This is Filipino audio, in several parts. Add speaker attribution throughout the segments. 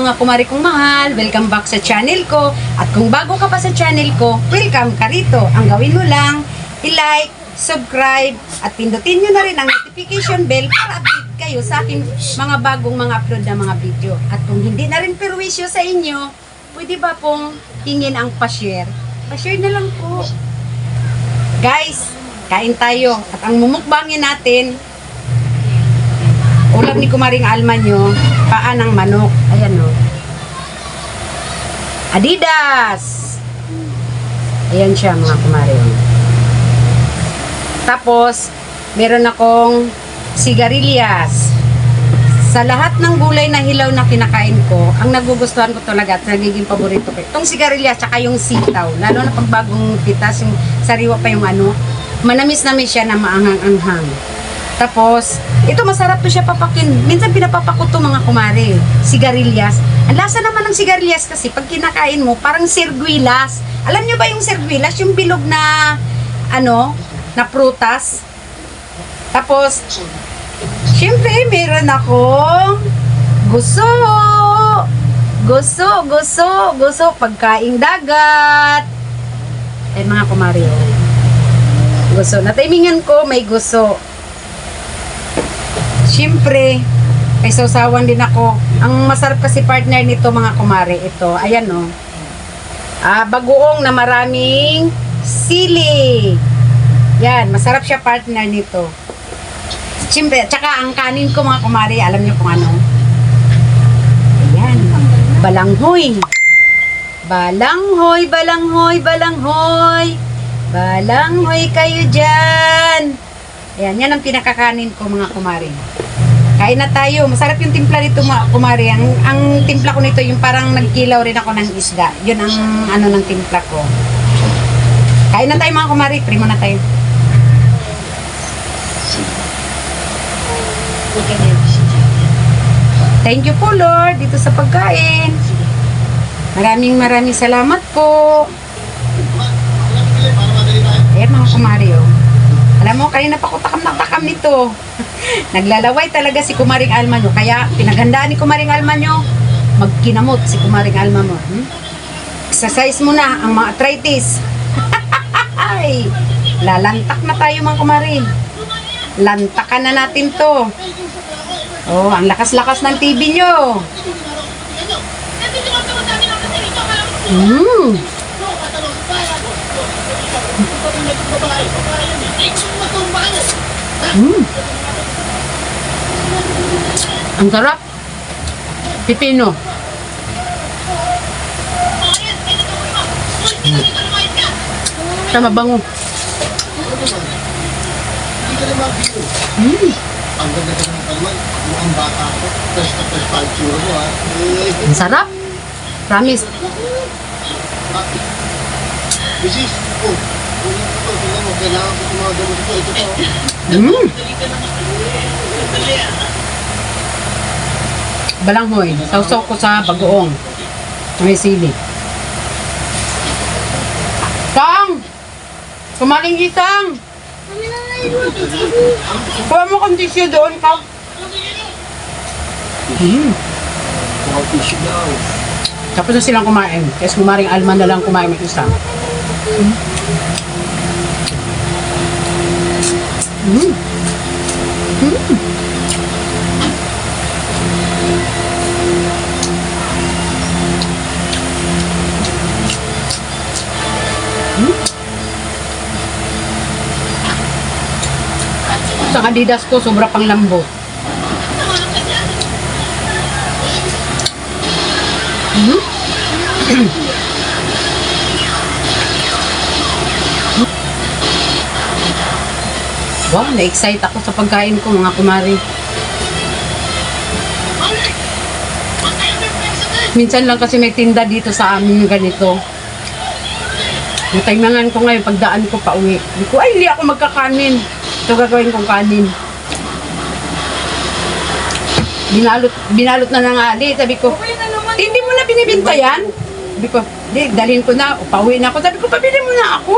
Speaker 1: mga kumari kong mahal, welcome back sa channel ko. At kung bago ka pa sa channel ko, welcome ka rito. Ang gawin mo lang, i-like, subscribe, at pindutin nyo na rin ang notification bell para update kayo sa aking mga bagong mga upload na mga video. At kung hindi na rin perwisyo sa inyo, pwede ba pong hingin ang pa-share? Pa-share na lang po. Guys, kain tayo. At ang mumukbangin natin, ulam ni Kumaring Alma nyo, paa ng manok. Ayan o. Adidas! Ayan siya mga kumaring. Tapos, meron akong sigarilyas. Sa lahat ng gulay na hilaw na kinakain ko, ang nagugustuhan ko talaga at nagiging paborito ko, itong sigarilyas tsaka yung sitaw. Lalo na pag bagong pitas, yung sariwa pa yung ano, manamis-namis siya na maanghang-anghang. Tapos, ito masarap to siya papakin. Minsan pinapapako to mga kumare. Sigarilyas. Ang lasa naman ng sigarilyas kasi pag kinakain mo, parang sirguilas. Alam nyo ba yung sirguilas? Yung bilog na, na prutas. Tapos, syempre, meron akong guso. Guso. Pagkaing dagat. Ay, mga kumare. Guso. Natimingan ko, may guso. Siyempre, may sausawan din ako. Ang masarap kasi partner nito mga kumare, ito, ayan o. Bagoong na maraming sili. Yan, masarap siya partner nito. Siyempre, tsaka ang kanin ko mga kumare, alam niyo kung ano? Ayan, balanghoy. Balanghoy kayo dyan. Ayan, yan ang pinakakanin ko mga kumare. Kain na tayo. Masarap yung timpla nito mga kumare. Ang timpla ko nito yung parang nagkilaw rin ako ng isda. Yun ang ng timpla ko. Kain na tayo mga kumare. Primo na tayo. Thank you po Lord dito sa pagkain. Maraming salamat po. Ayan mga kumare oh. Alam mo, kanina pa ko takam nito. Naglalaway talaga si Kumaring Alma nyo. Kaya, pinaghandaan ni Kumaring Alma nyo, magkinamot si Kumaring Alma mo. Exercise mo na ang mga arthritis. Ay, lalantak na tayo mga kumaring. Lantakan na natin to. Oh, ang lakas-lakas ng TV nyo. Ang sarap. Pipino. Tama bango.
Speaker 2: Ang ganda ka ng kalman, mukhang bata ako, fresh na fresh pa ang tsura mo ha.
Speaker 1: Ang sarap. Promise.
Speaker 2: Bisis, tingnan mo, kailangan ko mga gamot ko, ito po.
Speaker 1: Balanghoy. Sausaw ko sa bagoong. May sili. Tang! Kumaling isang! Kuha mo kang tissue doon ka.
Speaker 2: Mukhang tissue daw.
Speaker 1: Tapos na silang kumain. Kasi Kumaring Alma na lang kumain ng isa. Sa Adidas ko, sobra pang lambot. Wow, na-excite ako sa pagkain ko mga kumari. Minsan lang kasi may tinda dito sa amin ganito. Nataymangan ko ngayon, pagdaan ko pa uwi. Hindi ko, ay hindi ako magkakanin. Ito gagawin kong kanin. Binalot na ng ali. Sabi ko, hindi mo na binibinta yan? Sabi ko, di, dalhin ko na. Pauwi na ako. Sabi ko, pabili mo na ako.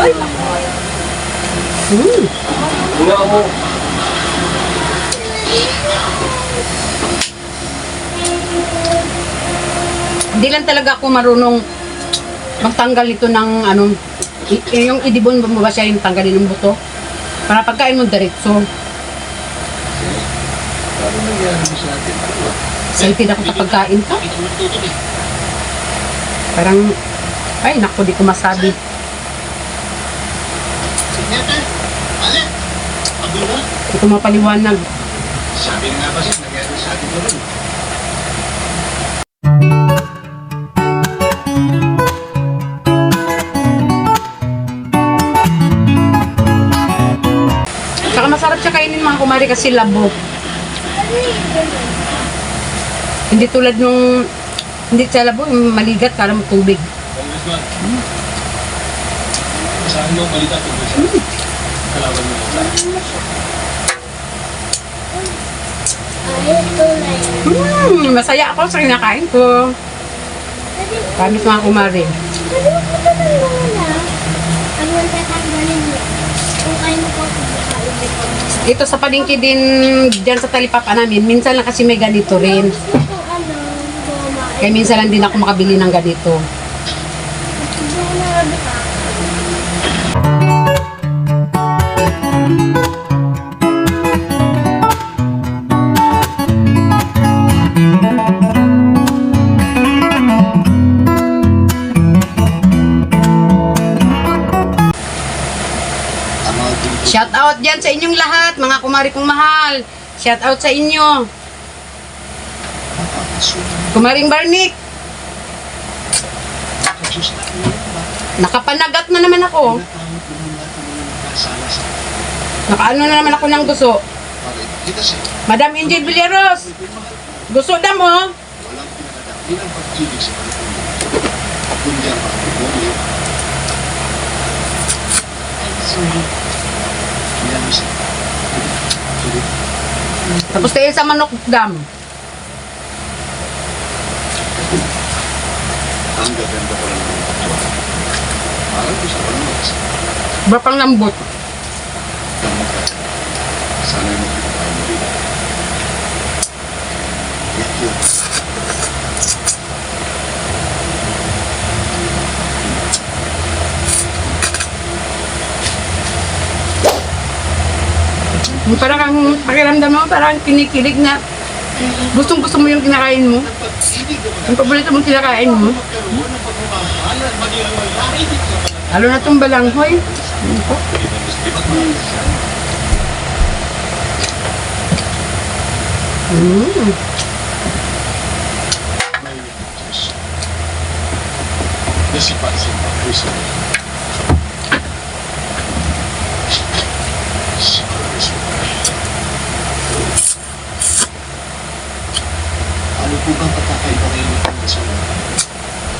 Speaker 1: Ay, Mm.
Speaker 2: Una mo.
Speaker 1: Hindi lang talaga ako marunong magtanggal ito ng ano, yung idibon mo ba siya yung tanggalin ng buto? Para pagkain mo diretso.
Speaker 2: Paano nangyari mo sa atin?
Speaker 1: Excited ako sa pagkain to.
Speaker 2: Ito magtutog eh.
Speaker 1: Parang, ay naku, di ko masabi.
Speaker 2: Signete, alin? Abul mo?
Speaker 1: Di ko mapaliwanag.
Speaker 2: Sabi nga ba siya, nangyari sa atin naman.
Speaker 1: Saka masarap siya kainin mga kumari kasi labo. Hindi tulad nung, hindi siya labo, yung maligat, parang tubig.
Speaker 2: Congressman. Saan mo balita ito? Kalaban mo.
Speaker 1: Masaya ako sa kinakain ko. Promise mga kumari. Ito sa palengke din dyan sa talipapa namin, minsan lang kasi may ganito rin. Kaya minsan lang din ako makabili ng ganito. Shout out dyan sa inyong lahat, mga kumari kong mahal. Shout out sa inyo. Kumaring Barnik. Nakapanagat na naman ako. Nakaano na naman ako ng gusto. Madam Angel Villeros. Gusto na mo?
Speaker 2: Walang pinagdaan. Yan ang pag-ibig sa pagkukulit. Kundi ang pagkukulit. Sorry. Yan mo siya. Sorry.
Speaker 1: Tapos tayo sa manok dam.
Speaker 2: Ang gaganda ko lang ng pagkukulit. Parang gusto ko lang mag-isa.
Speaker 1: Bapang lambot.
Speaker 2: Tama ka. Sana yung makikita mo dito. Thank you.
Speaker 1: Parang ang pakiramdam mo, parang kinikilig na gustong gusto mo yung kinakain mo. Yung paborito mong kinakain mo. Lalo na itong balanghoy. Ano po?
Speaker 2: Nasipat-sipat ko sa ano po bang pagkakaiba ngayon ng sa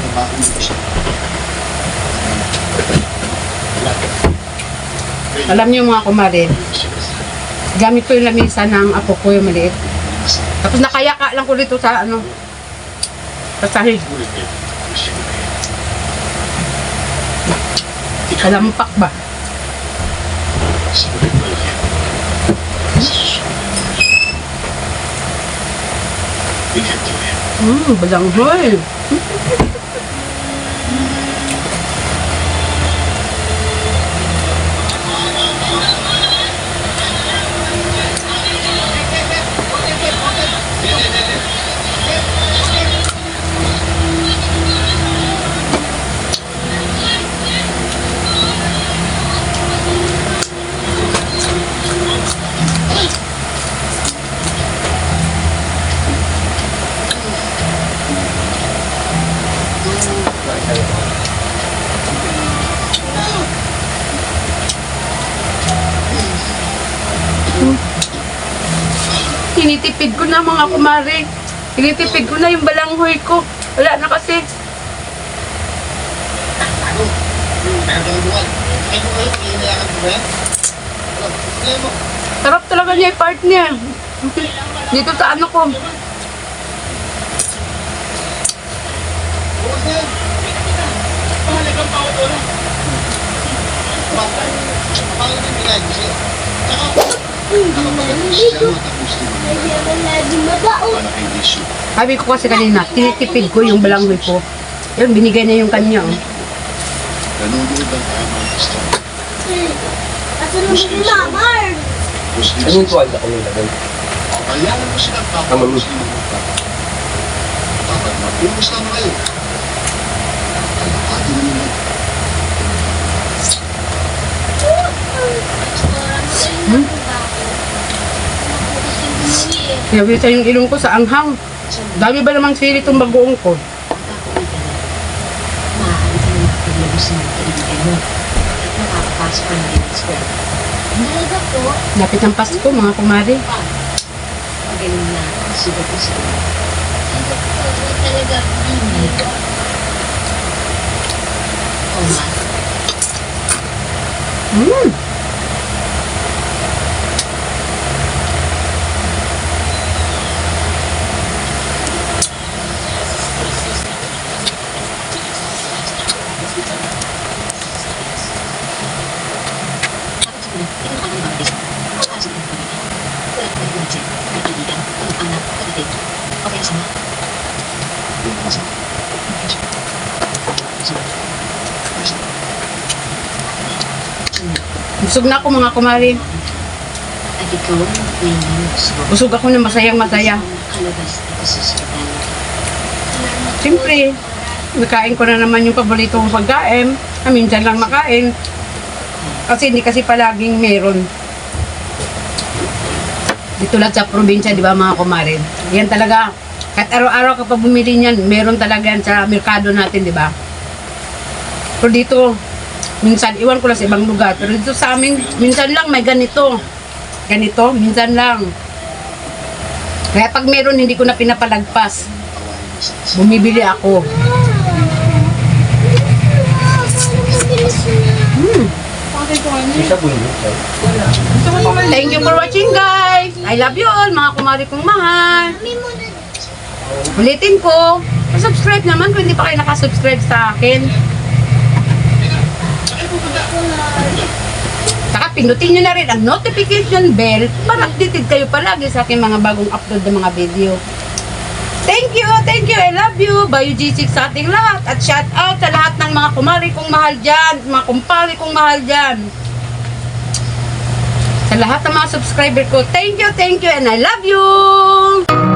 Speaker 2: trabaho niyo siya? Wala.
Speaker 1: Alam niyo mga kumare, gamit ko yung lamisa ng apo ko yung maliit. Tapos nakayaka lang ko dito sa ano, sa sahig. Kalampak ba? Balanghoy. Tinitipid ko na mga kumare. Tinitipid ko na yung balanghoy ko. Wala na kasi.
Speaker 2: Ano? Nagagawa. Ay, kung kayo, kailangan ko ba yan? Ano? Kaya mo?
Speaker 1: Sarap talaga niya yung partner. Dito sa ano ko.
Speaker 2: Bukas na yan. Pahalagang pa ako doon. Paano din nila Yan, kasi, nakapagalisis ka mo, tapos para kay Yesu.
Speaker 1: Sabi ko kasi kanina, tinitipid ko yung balanghoy ko. Yun, binigay na yung kanya. Oh.
Speaker 2: Nanonood ang tamang gusto.
Speaker 3: Ano yung tuwalda ko nilagay?
Speaker 2: Bayaran mo silang tapos sinubukan. Dapat mapumos na kayo. Kalapati mo naman.
Speaker 1: Nabita yung ilong ko sa anghang. Dami ba namang sili itong bagoong ko?
Speaker 4: Maaari ka naman paglabos ng kaibigan mo at makakapasok ka na rin sa eskwela. Talaga po?
Speaker 1: Lapit ang Pasko, mga kumari.
Speaker 4: Magaling na ang sugat mo sa iyo. Talaga, hindi ko. O ma,
Speaker 1: Mm.
Speaker 4: tapos ko na, ito ang aming baptis. Makakasok ng pamilya. Wala ko ng pinagsin, ng kaibigan, ng anak, kapatid. Okay na sama?
Speaker 1: Busog na ako, mga kumari.
Speaker 4: At ikaw ang nainginos mo.
Speaker 1: Busog ako na masayang masaya.
Speaker 4: Kalabas dito sa ospital.
Speaker 1: Siyempre, nakain ko na naman yung paborito kong pagkain. Minsan lang makain. Kasi hindi kasi palaging meron. Dito lang sa probinsya, di ba mga kumare? Yan talaga. Kahit araw-araw ka pa bumili niyan, meron talaga yan sa merkado natin, di ba? Pero dito, minsan, iwan ko lang sa ibang lugar. Pero dito sa amin, minsan lang may ganito. Ganito, minsan lang. Kaya pag meron, hindi ko na pinapalagpas. Bumibili ako.
Speaker 3: Isa po yun.
Speaker 1: Thank you for watching, guys. I love you all, mga kumari kong mahal. Ulitin ko, subscribe naman kung hindi pa kayo nakasubscribe sa akin. Saka pinutin nyo na rin ang notification bell para updated kayo palagi sa aking mga bagong upload ng mga video. Thank you, I love you. Bayo G6 sa ating lahat. At shout out sa lahat ng mga kumari kong mahal dyan, mga kumpari kong mahal dyan. Sa lahat ng mga subscriber ko, thank you, and I love you!